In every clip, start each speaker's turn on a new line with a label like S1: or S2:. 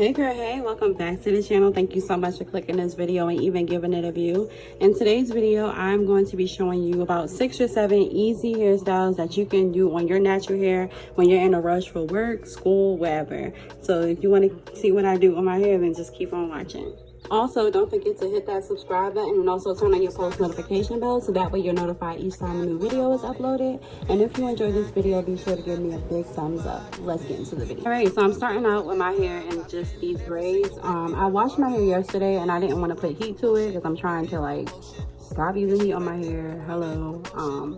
S1: Hey girl, hey, welcome back to the channel. Thank you so much for clicking this video and even giving it a view. In today's video, I'm going to be showing you about 6 or 7 easy hairstyles that you can do on your natural hair when you're in a rush for work, school, wherever. So if you want to see what I do on my hair, then just keep on watching. Also, don't forget to hit that subscribe button and also turn on your post notification bell so that way you're notified each time a new video is uploaded. And if you enjoyed this video, be sure to give me a big thumbs up. Let's get into the video. Alright, so I'm starting out with my hair in just these braids. I washed my hair yesterday and I didn't want to put heat to it because I'm trying to like stop using heat on my hair. Hello.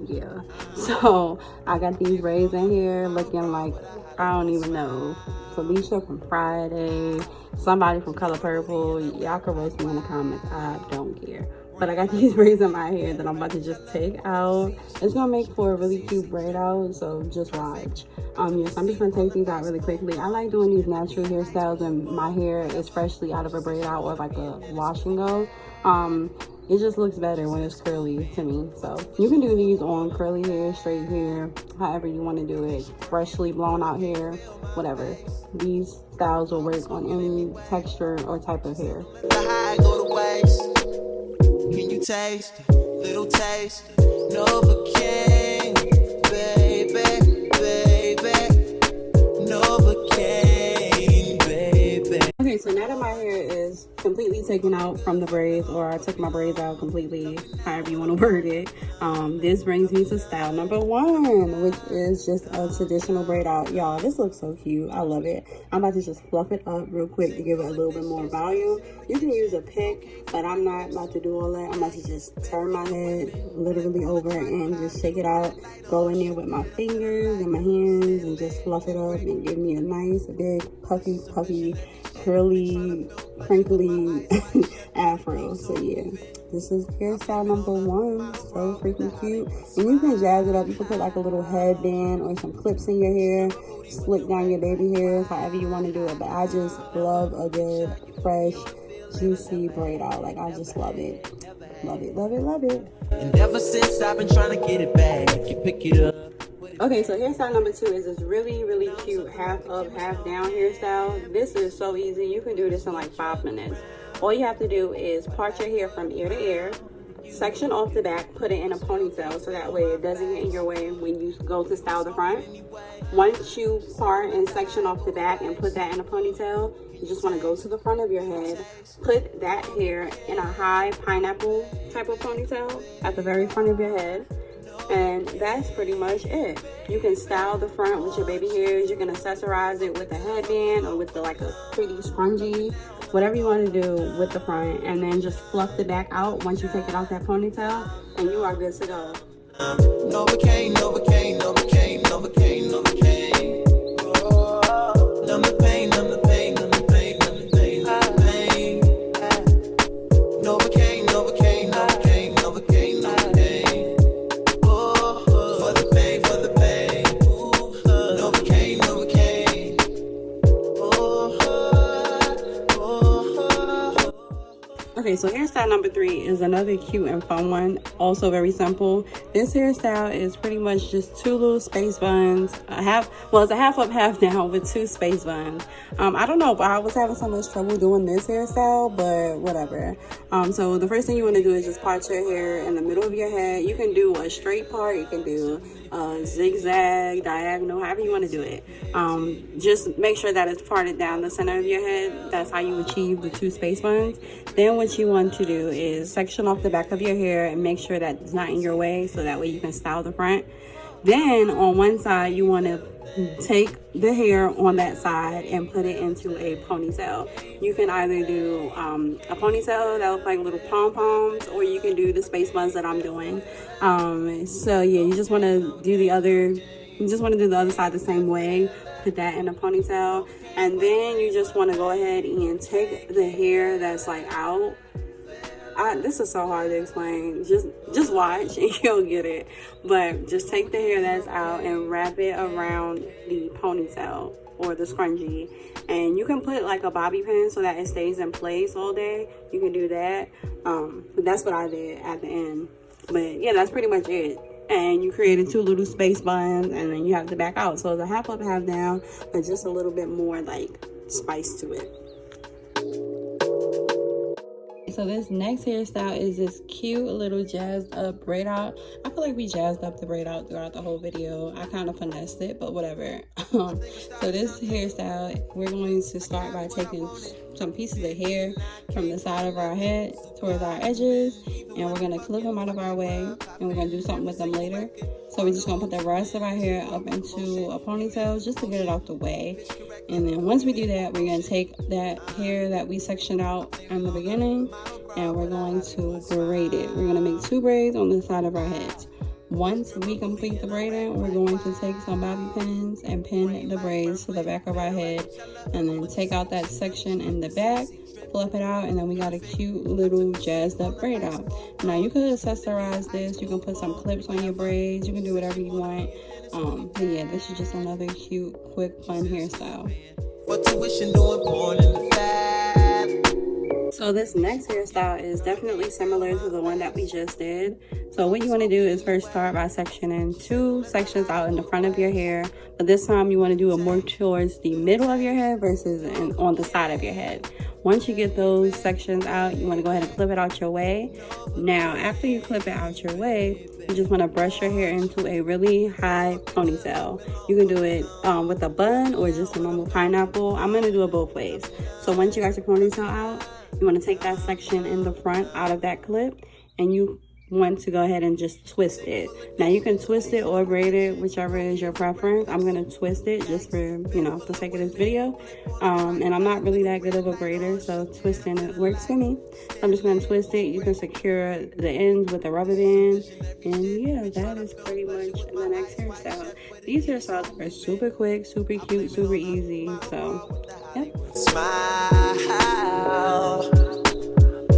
S1: Yeah. So I got these braids in here looking like, I don't even know, Felicia from Friday, somebody from Color Purple. Y'all can roast me in the comments, I don't care. But I got these braids in my hair that I'm about to just take out. It's gonna make for a really cute braid out, so just watch. Yes, I'm just gonna take these out really quickly. I like doing these natural hairstyles when my hair is freshly out of a braid out or like a wash and go. It just looks better when it's curly to me. So you can do these on curly hair, straight hair, however you want to do it, freshly blown out hair, whatever. These styles will work on any texture or type of hair. Can you taste little taste? Novocaine, baby, baby, Novocaine, baby. Okay, so now that my hair is completely taken out from the braids, or I took my braids out completely, however you want to word it, this brings me to style number 1, which is just a traditional braid out. Y'all, this looks so cute. I love it. I'm about to just fluff it up real quick to give it a little bit more volume. You can use a pick, but I'm not about to do all that. I'm about to just turn my head literally over and just shake it out, go in there with my fingers and my hands and just fluff it up and give me a nice big puffy curly crinkly afro. So yeah, this is hairstyle number 1. So freaking cute. And you can jazz it up. You can put like a little headband or some clips in your hair, slick down your baby hairs, however you want to do it. But I just love a good fresh juicy braid out. Like, I just love it. Love it, love it, love it. And ever since I've been trying to get it back, you pick it up. Okay, so hairstyle number 2 is this really cute half up, half down hairstyle. This is so easy. You can do this in like 5 minutes. All you have to do is part your hair from ear to ear, section off the back, put it in a ponytail so that way it doesn't get in your way when you go to style the front. Once you part and section off the back and put that in a ponytail, you just want to go to the front of your head, put that hair in a high pineapple type of ponytail at the very front of your head. And that's pretty much it. You can style the front with your baby hairs. You can accessorize it with a headband or with like a pretty scrunchie, whatever you want to do with the front, and then just fluff the back out once you take it out that ponytail, and you are good to go. Novocaine, Novocaine, Novocaine, Novocaine, Novocaine. Oh, numb the pain, numb the pain, numb the pain, numb the pain, numb the pain. Novocaine, Novocaine, Novocaine, Novocaine, Novocaine. Oh, for the pain, for the pain. Novocaine, Novocaine. Okay, so hairstyle number 3 is another cute and fun one. Also very simple. This hairstyle is pretty much just 2 little space buns. It's a half up, half down with 2 space buns. I don't know if I was having so much trouble doing this hairstyle, but whatever. So the first thing you want to do is just part your hair in the middle of your head. You can do a straight part. You can do a zigzag, diagonal, however you want to do it. Just make sure that it's parted down the center of your head. That's how you achieve the 2 space buns. Then what you want to do is section off the back of your hair and make sure that it's not in your way so that way you can style the front. Then on one side you want to take the hair on that side and put it into a ponytail. You can either do a ponytail that looks like little pom-poms, or you can do the space buns that I'm doing. So yeah, you just want to do the other side the same way. Put that in a ponytail, and then you just want to go ahead and take the hair that's like out. This is so hard to explain. Just watch and you'll get it. But just take the hair that's out and wrap it around the ponytail or the scrunchie, and you can put like a bobby pin so that it stays in place all day. You can do that. But that's what I did at the end. But yeah, that's pretty much it. and you created two little space buns, and then you have to back out. So it's a half up, half down, but just a little bit more like spice to it. so this next hairstyle is this cute little jazzed up braid out. I feel like we jazzed up the braid out throughout the whole video. I kind of finessed it, but whatever. So this hairstyle, we're going to start by taking some pieces of hair from the side of our head towards our edges, and we're going to clip them out of our way, and we're going to do something with them later. So we're just going to put the rest of our hair up into a ponytail just to get it out the way. And then once we do that, we're going to take that hair that we sectioned out in the beginning, and we're going to braid it. We're going to make 2 braids on the side of our heads. Once we complete the braiding, we're going to take some bobby pins and pin the braids to the back of our head, and then take out that section in the back, flip it out, and then we got a cute little jazzed up braid out. Now you can accessorize this, you can put some clips on your braids, you can do whatever you want. But yeah, this is just another cute, quick, fun hairstyle. So this next hairstyle is definitely similar to the one that we just did. So what you want to do is first start by sectioning 2 sections out in the front of your hair, but this time you want to do it more towards the middle of your head versus on the side of your head. Once you get those sections out, you want to go ahead and clip it out your way. Now after you clip it out your way, you just want to brush your hair into a really high ponytail. You can do it with a bun or just a normal pineapple. I'm going to do it both ways. So once you got your ponytail out, you want to take that section in the front out of that clip, and you want to go ahead and just twist it. Now you can twist it or braid it, whichever is your preference. I'm going to twist it just for, you know, the sake of this video. And I'm not really that good of a braider, so twisting it works for me. So I'm just going to twist it. You can secure the ends with a rubber band. And yeah, that is pretty much the next hairstyle. These hairstyles are super quick, super cute, super easy. So, yeah. Smile.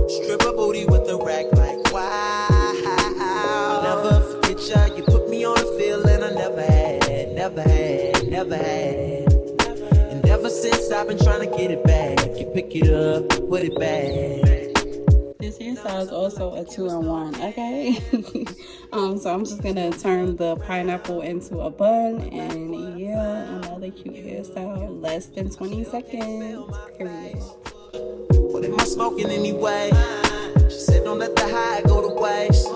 S1: Strip a booty with the rack like wow. Never forget ya, you put me on a feeling I never had, never had, never had. And ever since I've been trying to get it back, you pick it up, put it back. This hairstyle is also a 2-in-1, okay? So I'm just gonna turn the pineapple into a bun, and yeah, another cute hairstyle, less than 20 seconds, period. What am I smoking anyway? She said don't let the high go to waste.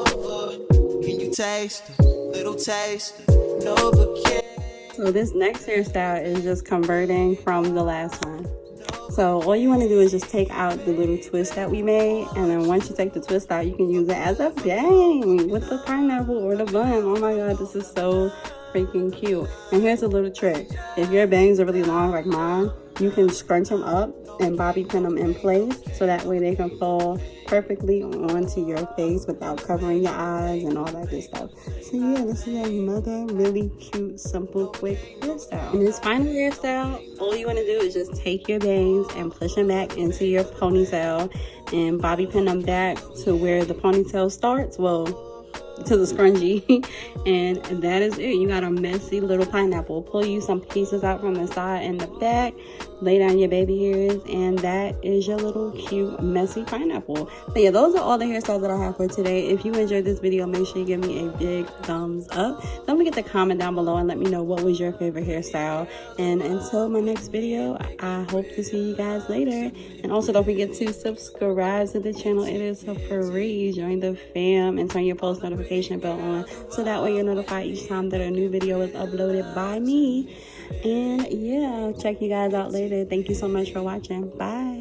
S1: Can you taste a little taste? So this next hairstyle is just converting from the last one. So all you want to do is just take out the little twist that we made, and then once you take the twist out, you can use it as a bang with the pineapple or the bun. Oh my god, this is so freaking cute. And here's a little trick. If your bangs are really long like mine, you can scrunch them up and bobby pin them in place, so that way they can fall perfectly onto your face without covering your eyes and all that good stuff. So yeah, this is another really cute, simple, quick hairstyle. And this final hairstyle, all you want to do is just take your bangs and push them back into your ponytail and bobby pin them back to where the ponytail starts. Well, to the scrunchie. And that is it. You got a messy little pineapple. Pull you some pieces out from the side and the back, lay down your baby hairs, and that is your little cute messy pineapple. So yeah, those are all the hairstyles that I have for today. If you enjoyed this video, make sure you give me a big thumbs up. Don't forget to comment down below and let me know what was your favorite hairstyle. And until my next video, I hope to see you guys later. And also don't forget to subscribe to the channel. It is free. Join the fam and turn your post notification bell on, so that way you're notified each time that a new video is uploaded by me. And yeah, check you guys out later. Thank you so much for watching. Bye.